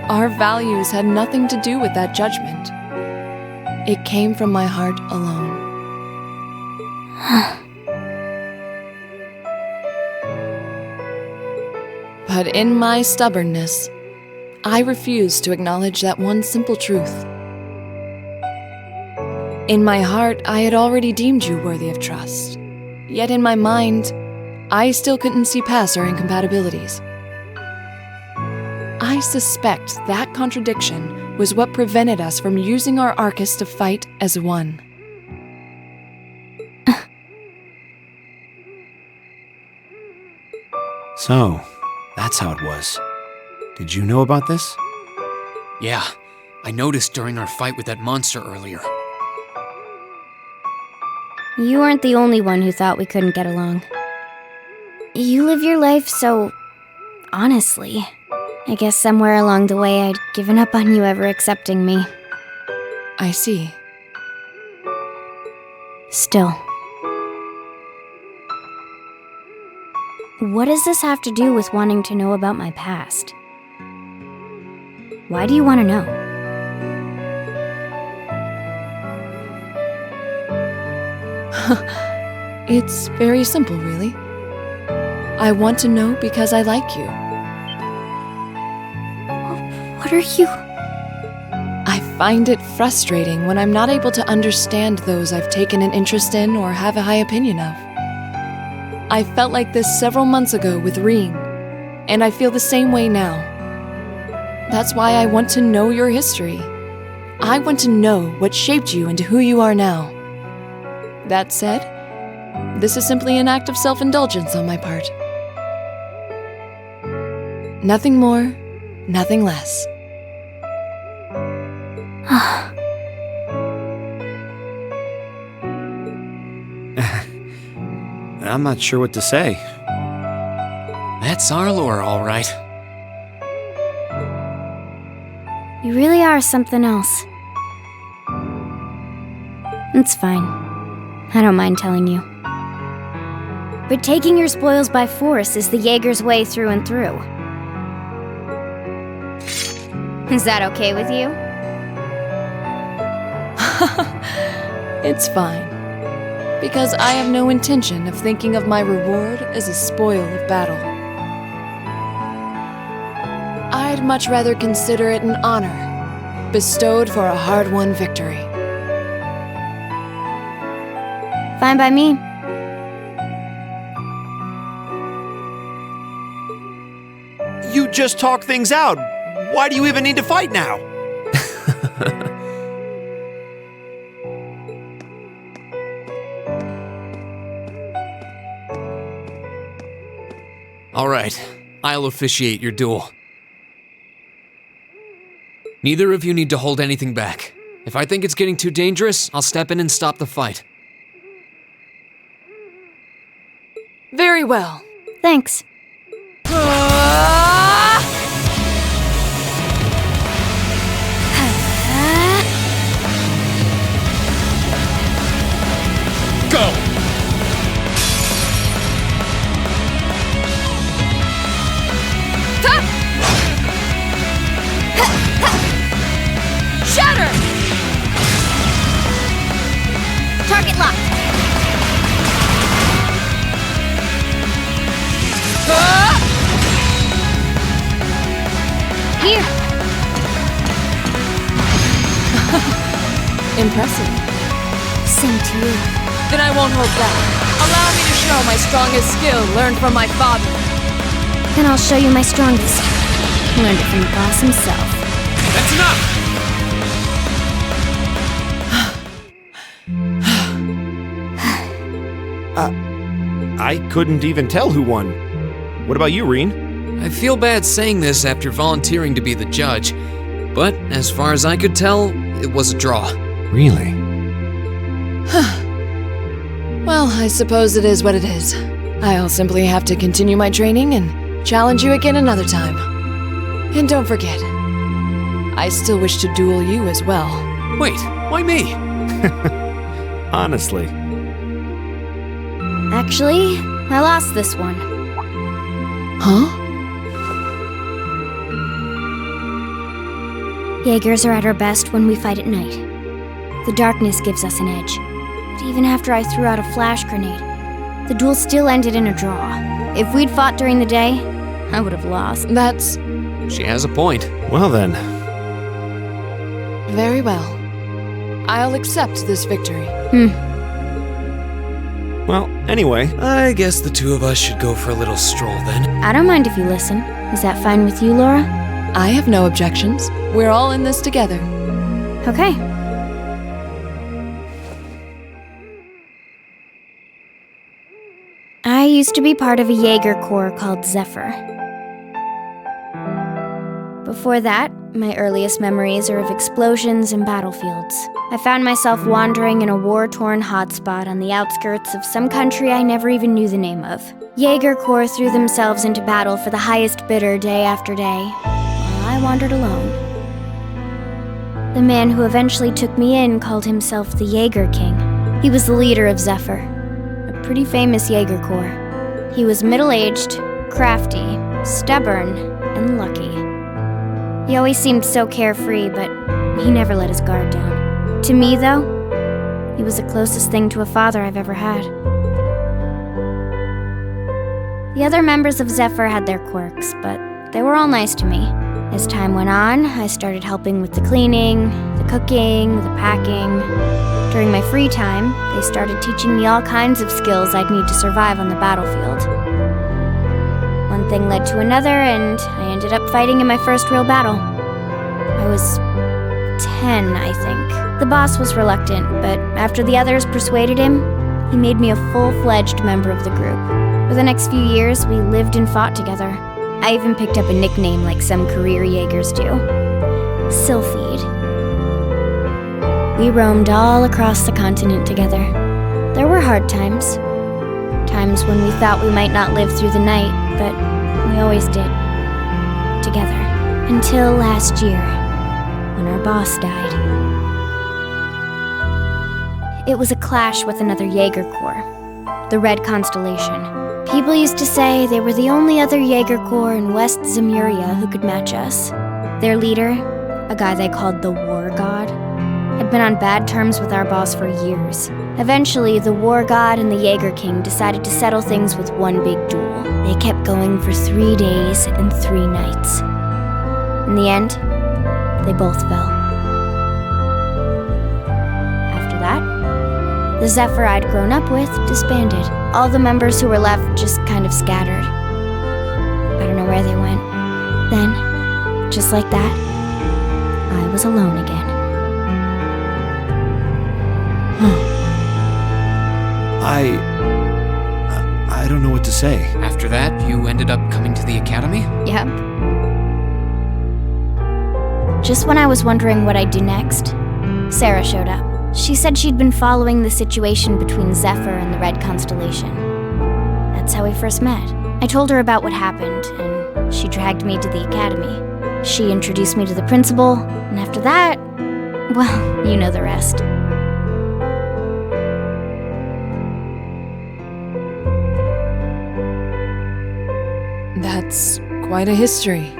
Our values had nothing to do with that judgment. It came from my heart alone. But in my stubbornness, I refused to acknowledge that one simple truth. In my heart, I had already deemed you worthy of trust. Yet in my mind, I still couldn't see past our incompatibilities. I suspect that contradiction was what prevented us from using our Arcus to fight as one. So, that's how it was. Did you know about this? Yeah, I noticed during our fight with that monster earlier. You weren't the only one who thought we couldn't get along. You live your life so honestly. I guess somewhere along the way I'd given up on you ever accepting me. I see. Still. What does this have to do with wanting to know about my past? Why do you want to know? It's very simple, really. I want to know because I like you. What are you? I find it frustrating when I'm not able to understand those I've taken an interest in or have a high opinion of. I felt like this several months ago with Reen, and I feel the same way now. That's why I want to know your history. I want to know what shaped you into who you are now. That said, this is simply an act of self-indulgence on my part. Nothing more, nothing less. I'm not sure what to say. That's our lore, all right. You really are something else. It's fine. I don't mind telling you. But taking your spoils by force is the Jaeger's way through and through. Is that okay with you? It's fine. Because I have no intention of thinking of my reward as a spoil of battle. I I'd much rather consider it an honor, bestowed for a hard-won victory. Fine by me. You just talk things out. Why do you even need to fight now? All right, I'll officiate your duel. Neither of you need to hold anything back. If I think it's getting too dangerous, I'll step in and stop the fight. Very well. Thanks. Go! Shatter! Target locked. Here. Impressive. Same to you. Then I won't hold back. Allow me to show my strongest skill learned from my father. Then I'll show you my strongest. Learned it from the boss himself. That's enough! I couldn't even tell who won. What about you, Reen? I feel bad saying this after volunteering to be the judge, but as far as I could tell, it was a draw. Really? Well, I suppose it is what it is. I'll simply have to continue my training and challenge you again another time. And don't forget, I still wish to duel you as well. Wait, why me? Honestly. Actually, I lost this one. Huh? Jaegers are at our best when we fight at night. The darkness gives us an edge. But even after I threw out a flash grenade, the duel still ended in a draw. If we'd fought during the day, I would have lost. That's She has a point. Well then. very well. I'll accept this victory. Well, anyway. I guess the two of us should go for a little stroll then. I don't mind if you listen. Is that fine with you, Laura? I have no objections. We're all in this together. Okay. I used to be part of a Jaeger Corps called Zephyr. Before that, my earliest memories are of explosions and battlefields. I found myself wandering in a war-torn hotspot on the outskirts of some country I never even knew the name of. Jaeger Corps threw themselves into battle for the highest bidder day after day, while I wandered alone. The man who eventually took me in called himself the Jaeger King. He was the leader of Zephyr, a pretty famous Jaeger Corps. He was middle-aged, crafty, stubborn, and lucky. He always seemed so carefree, but he never let his guard down. To me, though, he was the closest thing to a father I've ever had. The other members of Zephyr had their quirks, but they were all nice to me. As time went on, I started helping with the cleaning, the cooking, the packing. During my free time, they started teaching me all kinds of skills I'd need to survive on the battlefield. One thing led to another, and I ended up fighting in my first real battle. I was 10, I think. The boss was reluctant, but after the others persuaded him, he made me a full-fledged member of the group. For the next few years, we lived and fought together. I even picked up a nickname like some career Jaegers do. Sylphide. We roamed all across the continent together. There were hard times. Times when we thought we might not live through the night, but we always did. Together. Until last year, when our boss died. It was a clash with another Jaeger Corps, the Red Constellation. People used to say they were the only other Jaeger Corps in West Zemuria who could match us. Their leader, a guy they called the War God, had been on bad terms with our boss for years. Eventually, the War God and the Jaeger King decided to settle things with one big duel. They kept going for 3 days and 3 nights. In the end, they both fell. After that, the Zephyr I'd grown up with disbanded. All the members who were left just kind of scattered. I don't know where they went. Then, just like that, I was alone again. I don't know what to say. After that, you ended up coming to the academy? Yep. Just when I was wondering what I'd do next, Sarah showed up. She said she'd been following the situation between Zephyr and the Red Constellation. That's how we first met. I told her about what happened, and she dragged me to the academy. She introduced me to the principal, and after that, well, you know the rest. That's quite a history.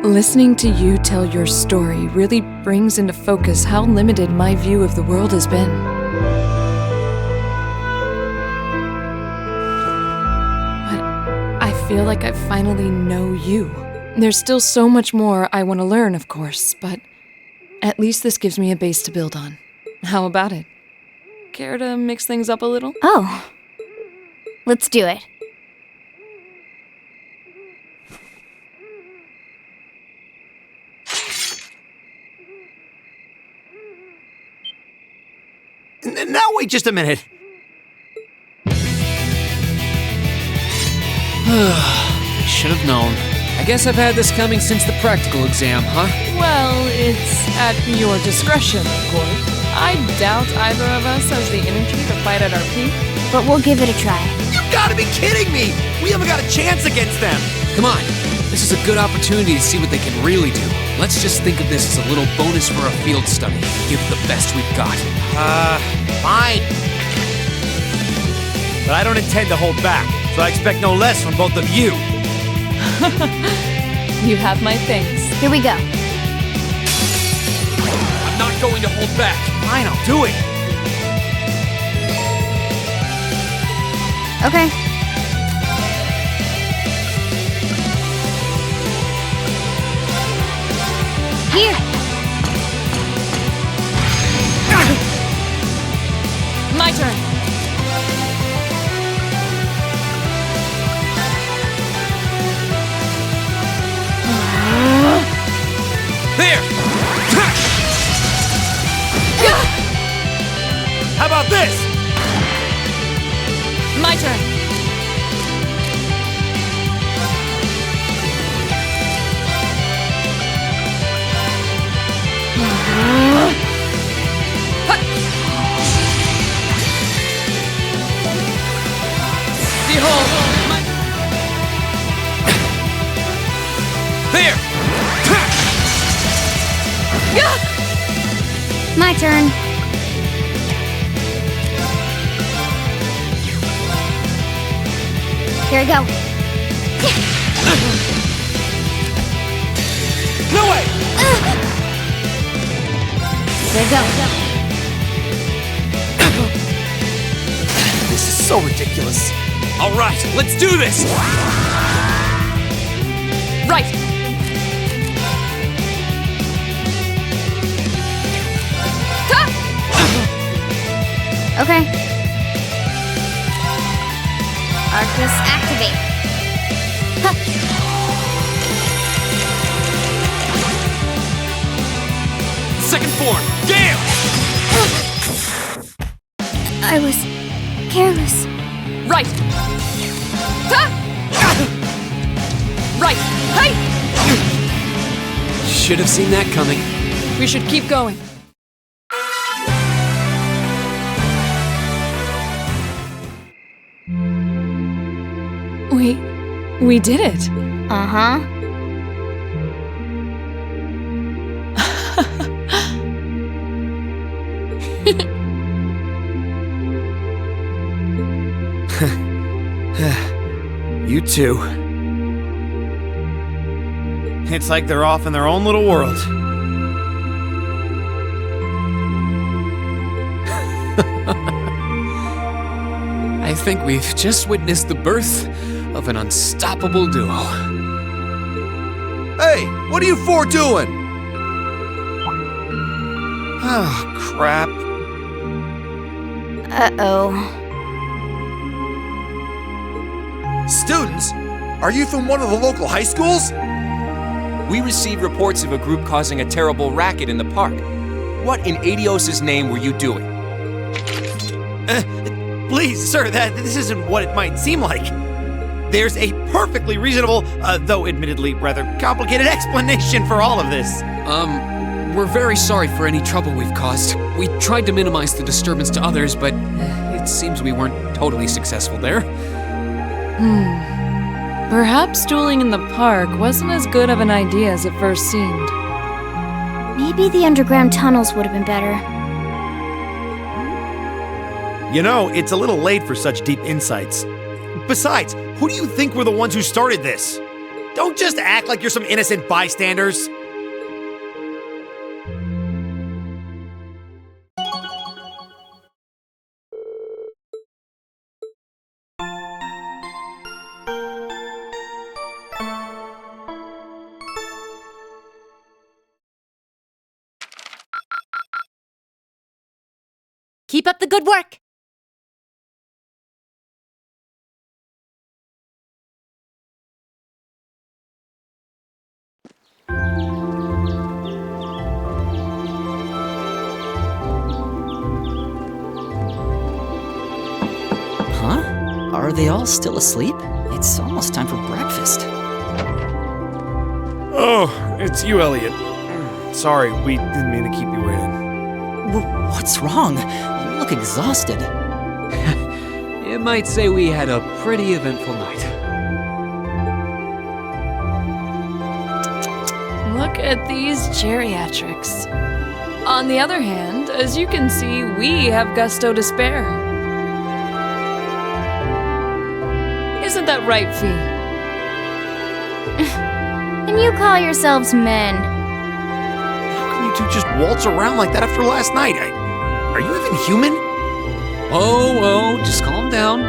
Listening to you tell your story really brings into focus how limited my view of the world has been. But I feel like I finally know you. There's still so much more I want to learn, of course, but at least this gives me a base to build on. How about it? Care to mix things up a little? Oh, let's do it. Now wait just a minute. Should have known. I guess I've had this coming since the practical exam, huh? Well, it's at your discretion, of course. I doubt either of us has the energy to fight at our peak. But we'll give it a try. You gotta be kidding me! We haven't got a chance against them! Come on. This is a good opportunity to see what they can really do. Let's just think of this as a little bonus for our field study. Give it the best we've got. Fine. But I don't intend to hold back, so I expect no less from both of you. You have my thanks. Here we go. I'm not going to hold back. Fine, I'll do it. Okay. Here. My turn. There! How about this? My turn. Behold, There! My turn. Here we go. No way! Here we go. This is so ridiculous. All right, let's do this! right. Okay. Arcus activate. Huh. Second form, Gale! I was careless. Right. Right. Hey! Should have seen that coming. We should keep going. We did it. Uh-huh. You two. It's like they're off in their own little world. I think we've just witnessed the birth of an unstoppable duo. Hey, What are you four doing? Oh, crap. Uh-oh. Students? Are you from one of the local high schools? We received reports of a group causing a terrible racket in the park. What in Adios' name were you doing? Please, sir, this isn't what it might seem like. There's a perfectly reasonable, though admittedly rather complicated explanation for all of this. We're very sorry for any trouble we've caused. We tried to minimize the disturbance to others, but it seems we weren't totally successful there. Perhaps dueling in the park wasn't as good of an idea as it first seemed. Maybe the underground tunnels would have been better. You know, it's a little late for such deep insights. Besides, who do you think were the ones who started this? Don't just act like you're some innocent bystanders. Keep up the good work! Huh? Are they all still asleep? It's almost time for breakfast. Oh, it's you, Elliot. Sorry, we didn't mean to keep you waiting. What's wrong? You look exhausted. You might say we had a pretty eventful night. Look at these geriatrics. On the other hand, as you can see, we have gusto to spare. Isn't that right, Fee? And you call yourselves men. How can you two just waltz around like that after last night? Are you even human? Oh, just calm down.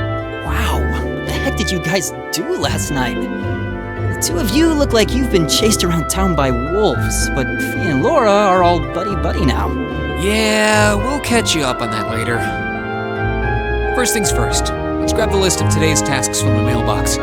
Wow, what the heck did you guys do last night? The two of you look like you've been chased around town by wolves, but Fee and Laura are all buddy-buddy now. Yeah, we'll catch you up on that later. First things first, let's grab the list of today's tasks from the mailbox.